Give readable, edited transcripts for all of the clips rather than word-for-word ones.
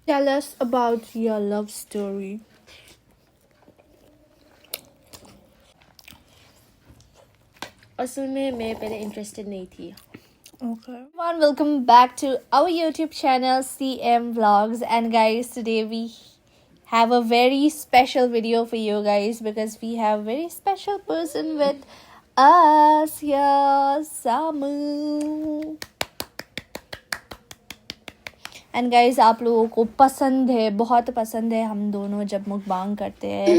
Tell us about your love story. असल में मैं पहले इंटरेस्टेड नहीं थी. Okay. Everyone, welcome back to our YouTube channel CM Vlogs. And guys, today we have a very special video for you guys because we have a very special person with us here, Samu. And guys आप लोगों को पसंद है, बहुत पसंद है हम दोनों जब मुकबांग करते हैं.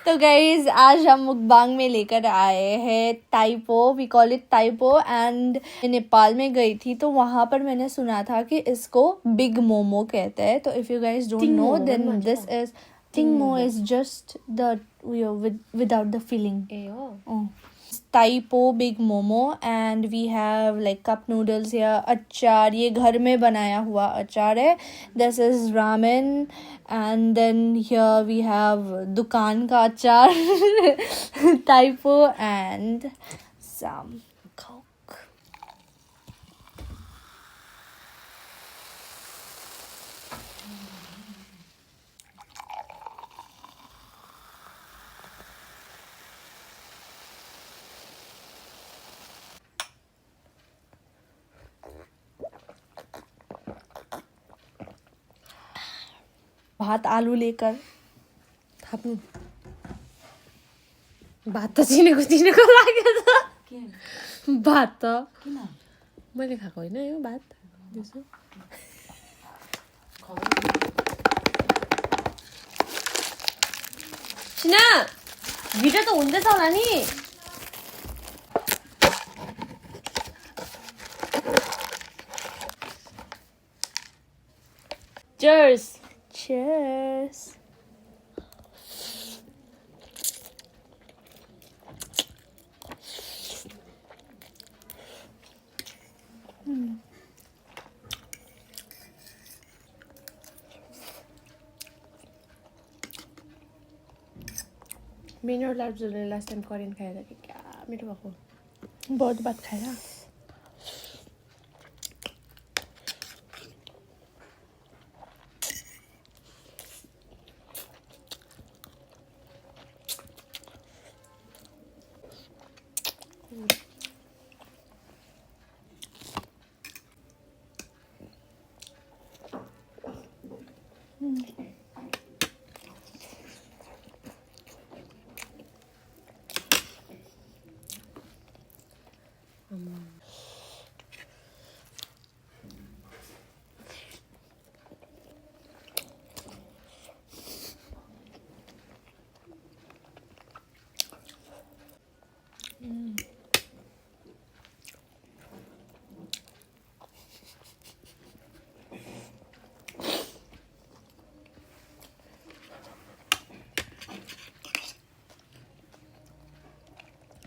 तो गाइज आज हम मुकबांग में लेकर आए हैं typo, we call it typo. And Nepal में गई थी तो वहाँ पर मैंने सुना था कि इसको बिग मोमो कहते हैं. तो if you guys don't know then this is tingmo is just the without the filling. Typo big momo. And we have like cup noodles here. अचार, ये घर में बनाया हुआ अचार है. This is ramen. And then here we have दुकान का अचार Typo and some coke. भात आलू लेकर थाप्नु भात त चिनेको लाग्यो त. भात त मैले खाएको होइन यो भात. सिना भिडियो त हुँदैछ होला नि. Cheers. cheers. मैंने और लार्जले लास्ट टाइम कोरियन खाया था कि क्या मिठो भएको. बहुत बात खाया.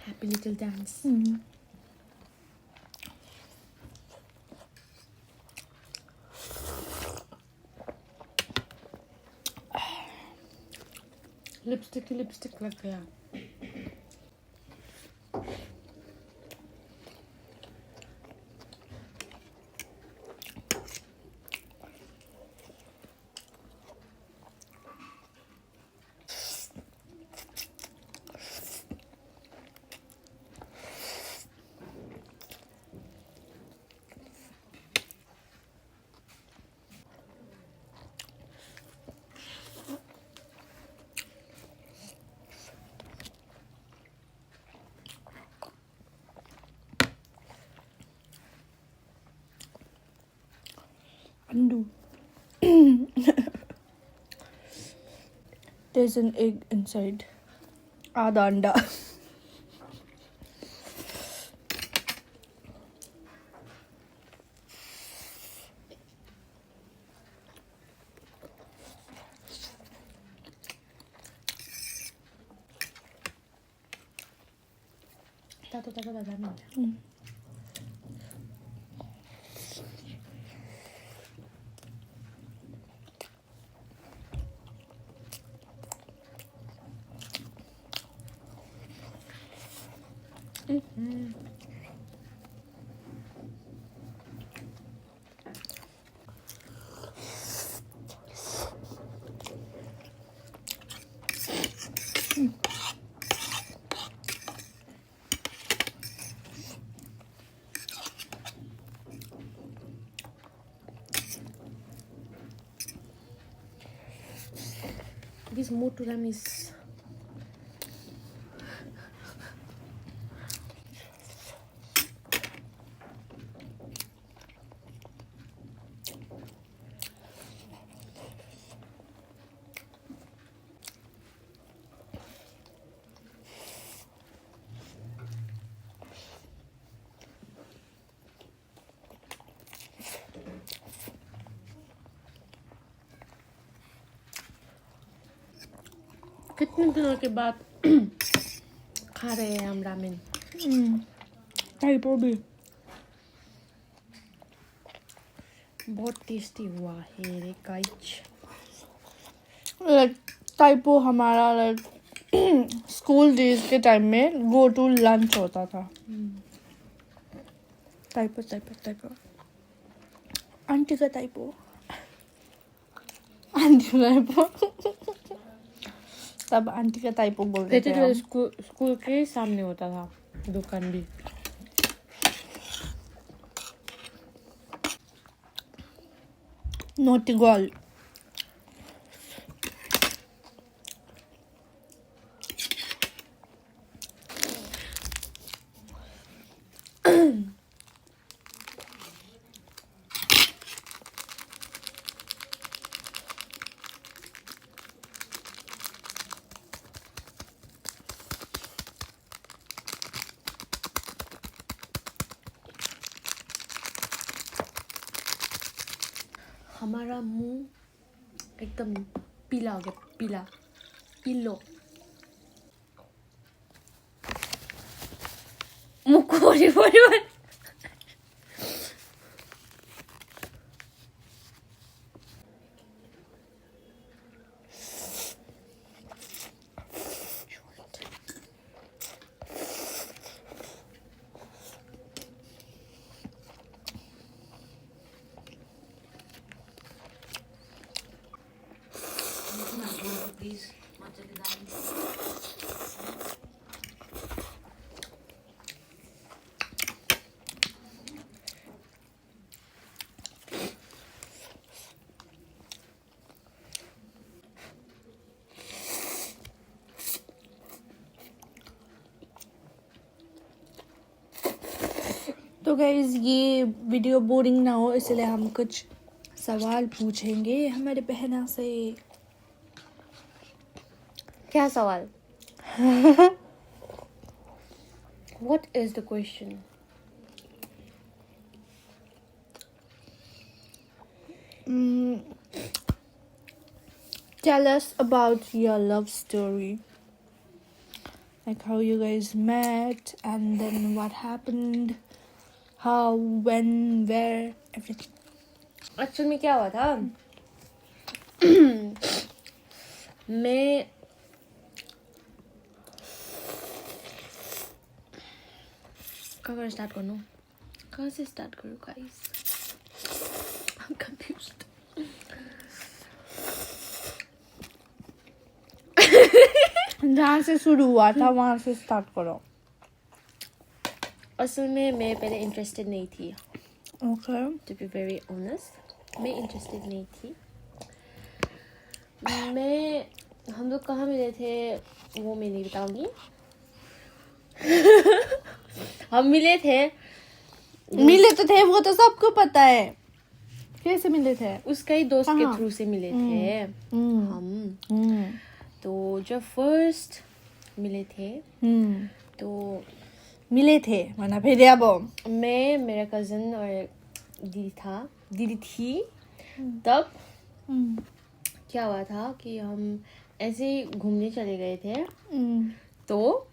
Happy little dance. लिपस्टिक लग गया. Undo. There's an egg inside. आधा अंडा. तातो दादा नहीं. is Moturamis. कितने दिनों के बाद खा रहे हैं हम रामेन. टाइपो भी बहुत टेस्टी हुआ है रे गाइस. लाइक टाइपो हमारा लाइक स्कूल डेज के टाइम में गो टू लंच होता था. टाइपो टाइपो टाइपो आंटी का टाइपो आंटी का टाइपो तब आंटी का टाइपो बोलते रहते थे तो हम. स्कूल के सामने होता था दुकान भी. Naughty girl. हमारा मुंह एकदम पीला हो गया. पीला इलो मुंह कोरी कोरी. तो गाइज ये वीडियो बोरिंग ना हो इसलिए हम कुछ सवाल पूछेंगे हमारे बहना से. क्या सवाल? What is the question? Tell us about your love story. Like how you guys met and then what happened, how, when, where, everything. Actual में क्या हुआ था. मैं कहाँ स्टार्ट करूँ? कहाँ से स्टार्ट करूँ गाइस? I'm confused. जहाँ से शुरू हुआ था वहाँ से स्टार्ट करो. असल में मैं पहले इंटरेस्टेड नहीं थी. Okay. To be very honest, मैं इंटरेस्टेड नहीं थी. हम लोग कहाँ मिले थे वो मैं नहीं बताऊंगी. हम मिले तो थे वो तो सबको पता है. कैसे मिले थे? उसका ही दोस्त के हाँ. थ्रू से मिले थे हम. तो जब फर्स्ट मिले थे तो मिले थे माना फिर अब मैं मेरा कज़न और दीदी थी. तब क्या हुआ था कि हम ऐसे ही घूमने चले गए थे. तो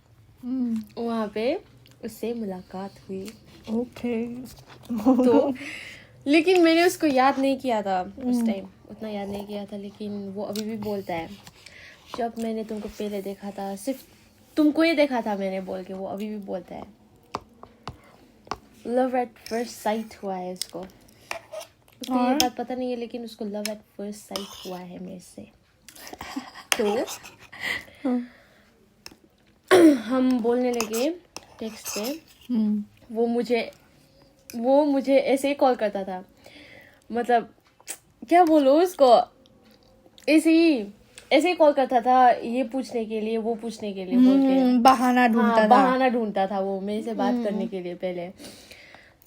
वहाँ पे उससे मुलाकात हुई. ओके. तो लेकिन मैंने उसको याद नहीं किया था उस टाइम. उतना याद नहीं किया था. लेकिन वो अभी भी बोलता है जब मैंने तुमको पहले देखा था सिर्फ तुमको ही देखा था मैंने बोल के वो अभी भी बोलता है. लव एट फर्स्ट साइट हुआ है उसको. उसको ये बात पता नहीं है लेकिन उसको लव एट फर्स्ट साइट हुआ है मेरे से. तो हम बोलने लगे टेक्स्ट पे. वो मुझे ऐसे ही कॉल करता था. मतलब क्या बोलो उसको ऐसे ही ऐसे ही कॉल करता था ये पूछने के लिए वो पूछने के लिए बोल के बहाना ढूंढता था। बहाना ढूंढता था वो मेरे से बात करने के लिए पहले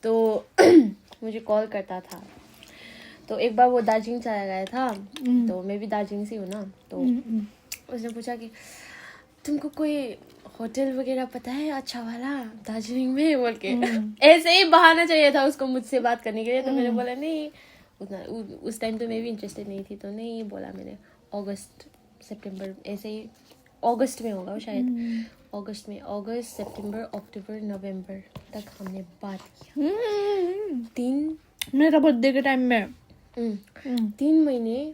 तो मुझे कॉल करता था। तो एक बार वो दार्जिलिंग चला गया था तो मैं भी दार्जिलिंग से हूँ ना तो उसने पूछा कि तुमको कोई होटल वगैरह पता है अच्छा वाला दार्जिलिंग में बोल के ऐसे ही बहाना चाहिए था उसको मुझसे बात करने के लिए। तो मैंने बोला नहीं उतना उस टाइम तो मैं भी इंटरेस्टेड नहीं थी तो नहीं बोला मैंने। अगस्त सितंबर ऐसे ही अगस्त में होगा शायद अगस्त में अगस्त सितंबर अक्टूबर नवंबर तक हमने बात किया। मेरा बर्थडे के टाइम में 3 महीने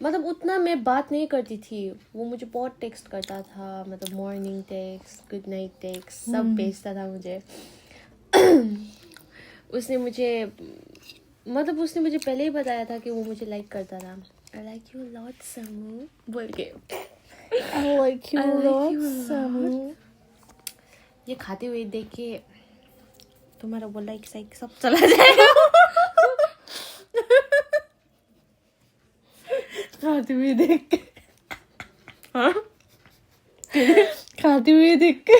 मतलब उतना मैं बात नहीं करती थी। वो मुझे बहुत टेक्स्ट करता था मतलब morning text good night text सब भेजता था मुझे। उसने मुझे पहले ही बताया था कि वो मुझे लाइक करता था। I like you a lot समू बोल के I like you a lot समू। ये खाते हुए देख के तुम्हारा वो लाइक साइक सब चला जाएगा। खाते हुए देख के हाँ खाते हुए देख के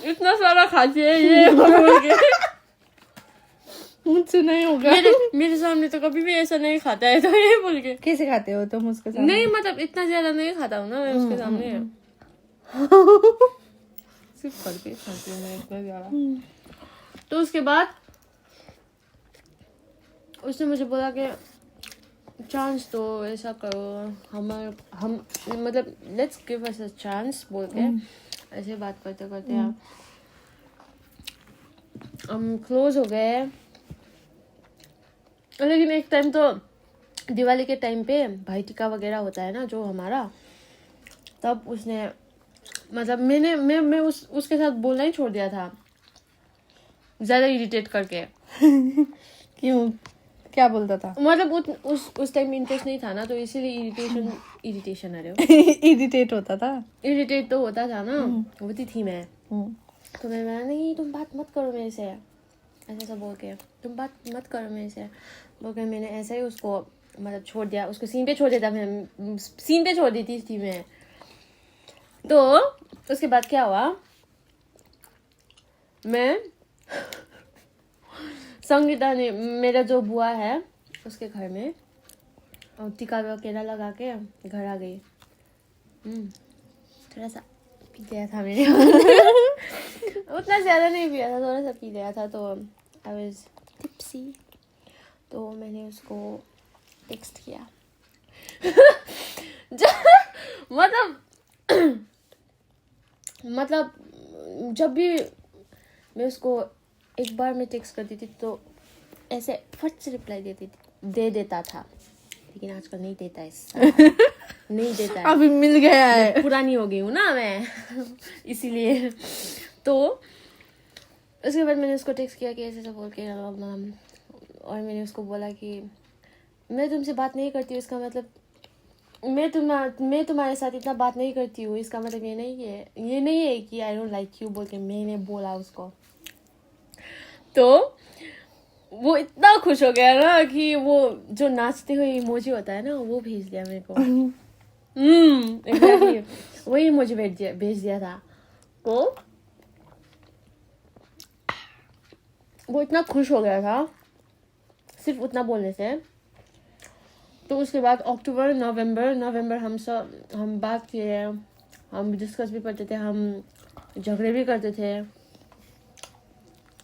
इतना सारा खाती है ये बोल के मुझसे नहीं होगा। मेरे सामने तो कभी भी ऐसा नहीं खाता है तो ये बोल के। कैसे खाते हो तुम उसके सामने? नहीं मतलब इतना ज्यादा नहीं खाता हूँ ना मैं उसके सामने सिर्फ करके खाती हूँ मैं इतना ज्यादा। तो उसके बाद उसने मुझे बोला कि चांस दो ऐसा करो हम मतलब let's give us a chance बोल के ऐसे बात करते करते हम क्लोज हो गए। लेकिन एक टाइम तो दिवाली के टाइम पे भाई टीका वगैरह होता है ना जो हमारा तब उसने मतलब मैं उसके साथ बोलना ही छोड़ दिया था ज्यादा इरिटेट करके। क्यों क्या बोलता था? मतलब उस टाइम इंटरेस्ट नहीं था ना तो इसीलिए इरिटेशन अरे इरिटेट होता था। इरिटेट तो होता था ना होती थी मैं। तो मैं नहीं तुम बात मत करो मेरे से ऐसा सब बोल के तुम बात मत करो मेरे से बोल के मैंने ऐसा ही उसको मतलब छोड़ दिया। उसको सीन पे छोड़ देता मैं सीन पे छोड़ देती थी मैं। तो उसके बाद क्या हुआ मैं संगीता ने मेरा जो बुआ है उसके घर में टीका वगैरह लगा के घर आ गई। थोड़ा सा पी लिया था मैंने उतना ज्यादा नहीं पिया था थोड़ा सा पी लिया था तो आई वाज टिप्सी। तो मैंने उसको टेक्स्ट किया मतलब जब भी मैं उसको एक बार में टेक्स्ट करती थी तो ऐसे फट से रिप्लाई दे देता था। लेकिन आजकल नहीं देता है नहीं देता है। अभी मिल गया है पुरानी हो गई हूँ ना मैं इसीलिए। तो उसके बाद मैंने उसको टेक्स्ट किया कि ऐसे सब बोल के और मैंने उसको बोला कि मैं तुमसे बात नहीं करती हूँ इसका मतलब मैं तुम्हारे साथ इतना बात नहीं करती हूँ इसका मतलब ये नहीं है कि आई डोंट लाइक यू बोल के मैंने बोला उसको। तो वो इतना खुश हो गया ना कि वो जो नाचते हुए इमोजी होता है ना वो भेज दिया मेरे को। exactly, वही इमोजी भेज दिया था। तो वो इतना खुश हो गया था सिर्फ उतना बोलने से। तो उसके बाद अक्टूबर नवंबर हम बात किए हम डिस्कस भी करते थे हम झगड़े भी करते थे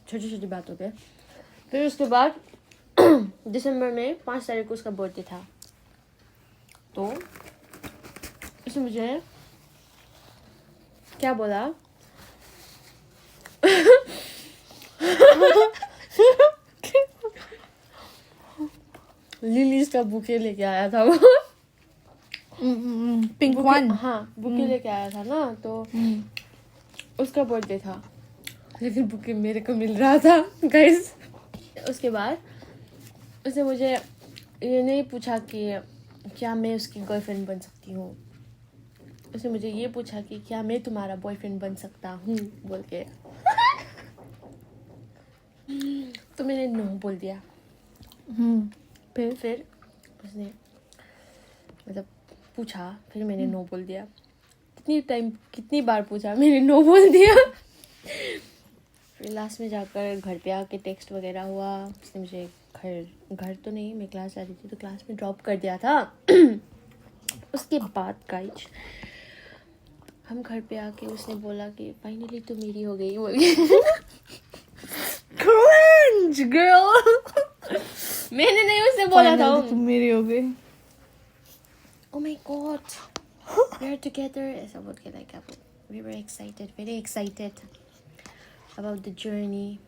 छोटी छोटी बातों पे। फिर उसके बाद दिसंबर में 5 तारीख को उसका बर्थडे था। तो उसने मुझे क्या बोला लिलीज का बुके लेके आया था वो पिंक वन। हाँ बुके लेके आया था ना तो उसका बर्थडे था लेकिन बुके मेरे को मिल रहा था गाइस। उसके बाद उसने मुझे ये नहीं पूछा कि क्या मैं उसकी गर्लफ्रेंड बन सकती हूँ। उसने मुझे ये पूछा कि क्या मैं तुम्हारा बॉयफ्रेंड बन सकता हूँ बोल के। तो मैंने नो बोल दिया। फिर उसने मतलब पूछा, फिर मैंने नो बोल दिया। कितनी बार पूछा, मैंने नो बोल दिया। फिर लास्ट में जाकर घर पे आके टेक्स्ट वगैरह हुआ, उसने मुझे घर तो नहीं, मैं क्लास जा रही थी तो क्लास में ड्रॉप कर दिया था। उसके बाद गाइज हम घर पे आके उसने बोला कि फाइनली तो मेरी हो गई। Cringe, girl. मैंने नहीं उससे बोला था। Finally तुम मेरी हो गई। Oh my god, we are together. ऐसा बोल के like we were excited, very excited about the journey.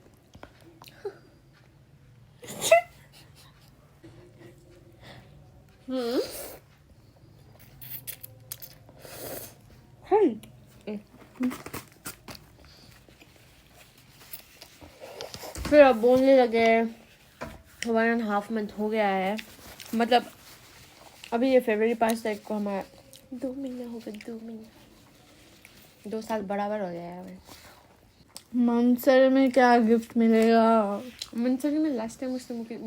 फिर अब बोलने लगे 1.5 मंथ हो गया है, मतलब अभी ये फरवरी 5 तारीख को हमारा 2 महीना हो गया। 2 महीना, 2 साल बराबर हो गया है हमें। मंसर में क्या गिफ्ट मिलेगा? मंसूरी में लास्ट टाइम उसने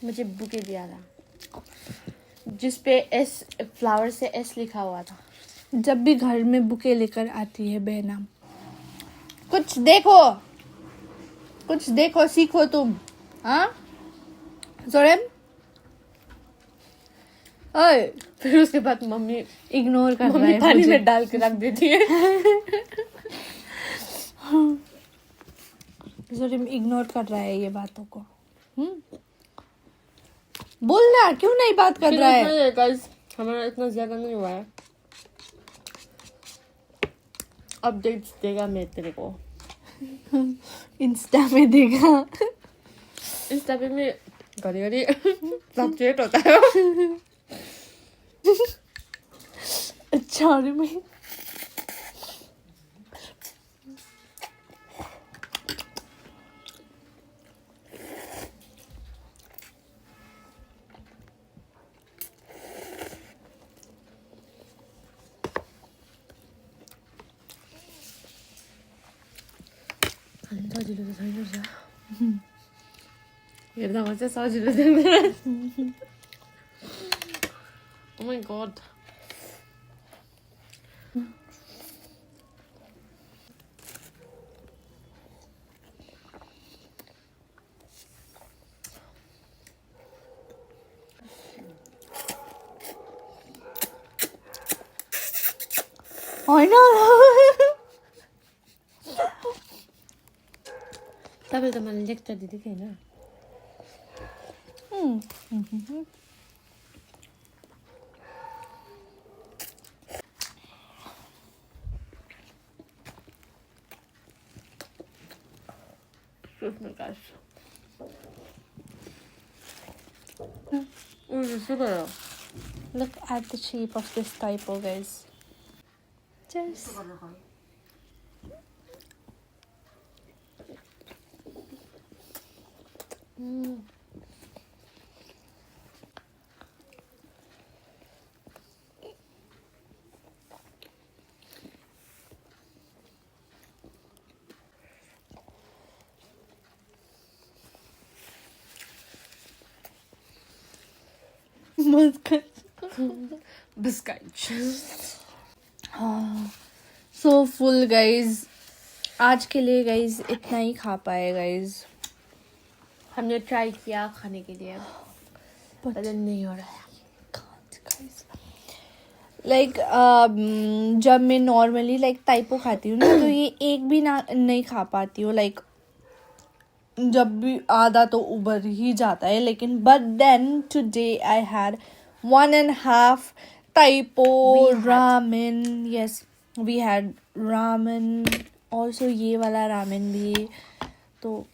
मुझे बुके दिया था जिसपे एस, फ्लावर से एस लिखा हुआ था। जब भी घर में बुके लेकर आती है बहना, कुछ देखो सीखो तुम। हाँ जोरेम, ओए, फिर उसके बाद मम्मी इग्नोर कर रहा है पानी मुझे। में डाल के रख देती है। जोरेम इग्नोर कर रहा है ये बातों को। बोलना, क्यों नहीं बात कर रहा है? हमारा इतना ज्यादा नहीं हुआ है। अपडेट्स देगा मैं तेरे को, इंस्टा में देगा। इंस्टा पे में घड़ी फ्लक्चुएट होता है। अच्छा, अरे मैं सजिलो त छैन रहेछ, हेर्दामा चाहिँ सजिलो देख्दैन। Oh my god. होइन। तपाईले त मलाई लेक्चर दिदै थिएन। सोच्नु guys. Sugar Look at the shape of this typo, guys. Cheers. Biscuit. So full, guys. आज के लिए गाइज इतना ही खा पाए गाइज। हमने ट्राई किया खाने के लिए, पर नहीं हो रहा है। लाइक जब मैं नॉर्मली लाइक टाइपो खाती हूँ ना, तो ये एक भी ना नहीं खा पाती हूँ। लाइक जब भी आधा तो उबर ही जाता है, लेकिन but then today I had 1.5 typo ramen. Yes, we had ramen also, ये वाला रामेन भी। तो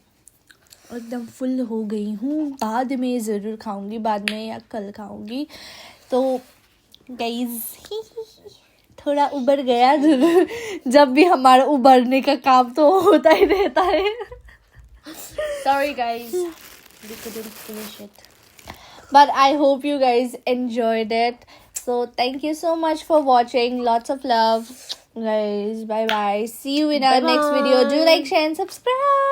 एकदम फुल हो गई हूँ। बाद में ज़रूर खाऊंगी, बाद में या कल खाऊंगी। तो गाइज थोड़ा उबर गया ज़रूर, जब भी हमारा उबरने का काम तो होता ही रहता है। Sorry guys, we couldn't finish it. But I hope you guys enjoyed it. So thank you so much for watching. Lots of love, guys. Bye bye. See you in our next video. Do like, share, and subscribe.